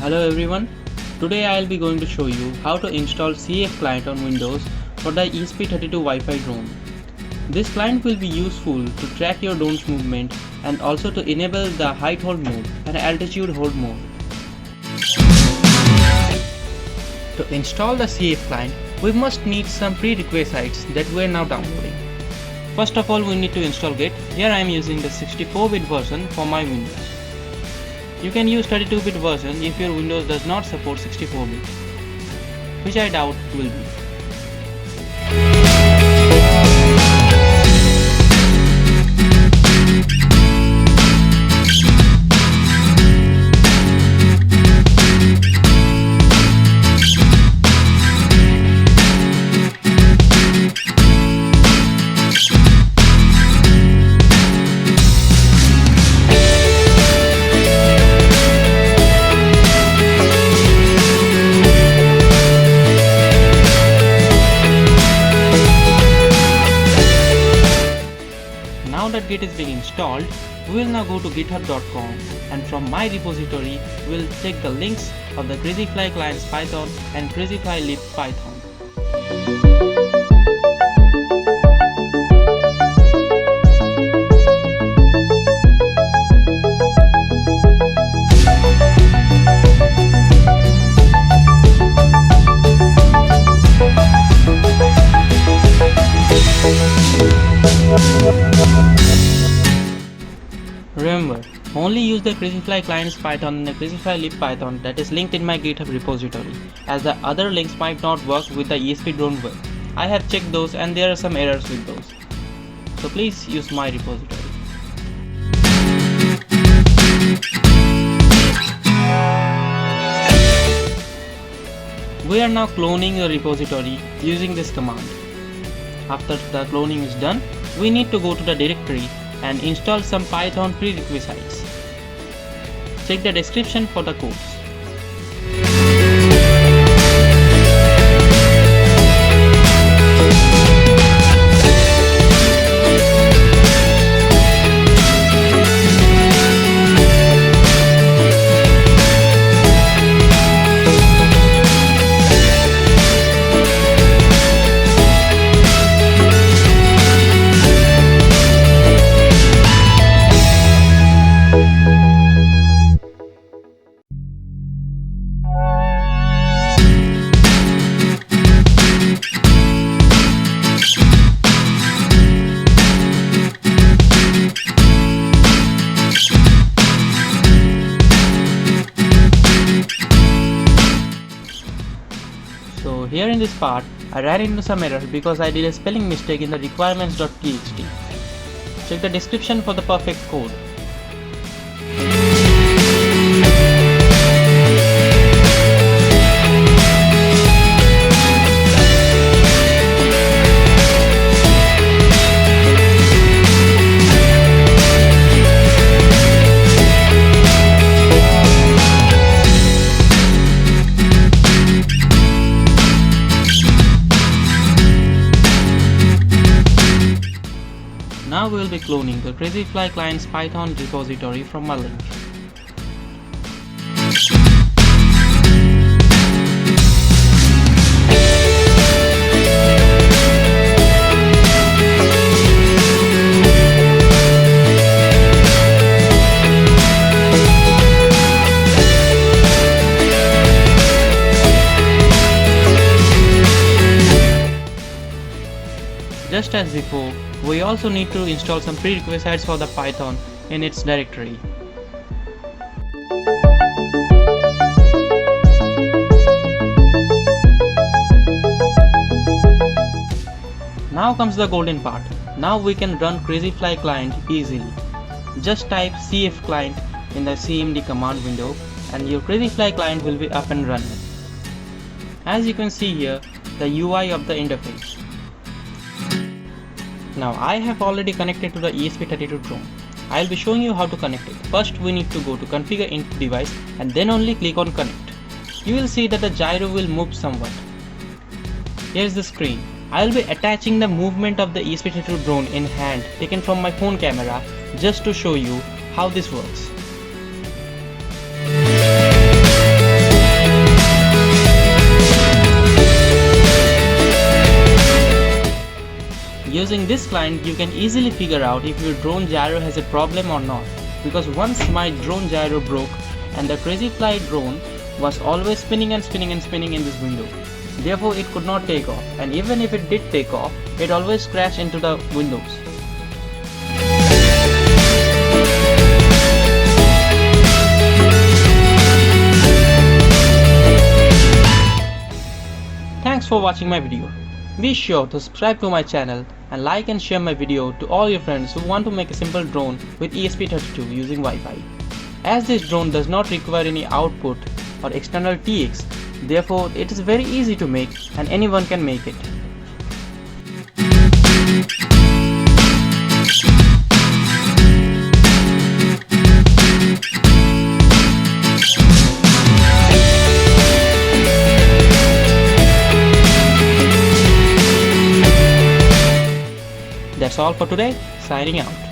Hello everyone, today I will be going to show you how to install cfclient on Windows for the ESP32 Wi-Fi drone. This client will be useful to track your drone's movement and also to enable the height hold mode and altitude hold mode. To install the cfclient, we must need some prerequisites that we are now downloading. First of all, we need to install Git. Here I am using the 64-bit version for my Windows. You can use 32-bit version if your Windows does not support 64-bit, which I doubt will be. Now that Git is being installed, we will now go to github.com and from my repository we will check the links of the crazyflie-clients-python and crazyflie-lib-python. Remember, only use the crazyflie-clients-python and the crazyflie-lib-python that is linked in my GitHub repository, as the other links might not work with the ESP drone well. I have checked those and there are some errors with those. So please use my repository. We are now cloning the repository using this command. After the cloning is done, we need to go to the directory and install some Python prerequisites. Check the description for the codes. So here in this part, I ran into some errors because I did a spelling mistake in the requirements.txt. Check the description for the perfect code. Now we will be cloning the crazyflie-clients-python repository from my link. Just as before, we also need to install some prerequisites for the Python in its directory. Now comes the golden part. Now we can run crazyflie-client easily. Just type cfclient in the cmd command window and your crazyflie-client will be up and running. As you can see here, the UI of the interface. Now I have already connected to the ESP32 drone. I will be showing you how to connect it. First we need to go to configure input device and then only click on connect. You will see that the gyro will move somewhat. Here is the screen. I will be attaching the movement of the ESP32 drone in hand taken from my phone camera just to show you how this works. Using this client, you can easily figure out if your drone gyro has a problem or not, because once my drone gyro broke and the crazyflie drone was always spinning and spinning and spinning in this window. Therefore it could not take off, and even if it did take off, it always crashed into the windows. Thanks for watching my video. Be sure to subscribe to my channel and like and share my video to all your friends who want to make a simple drone with ESP32 using Wi-Fi. As this drone does not require any output or external TX, therefore it is very easy to make and anyone can make it. That's all for today. Signing out.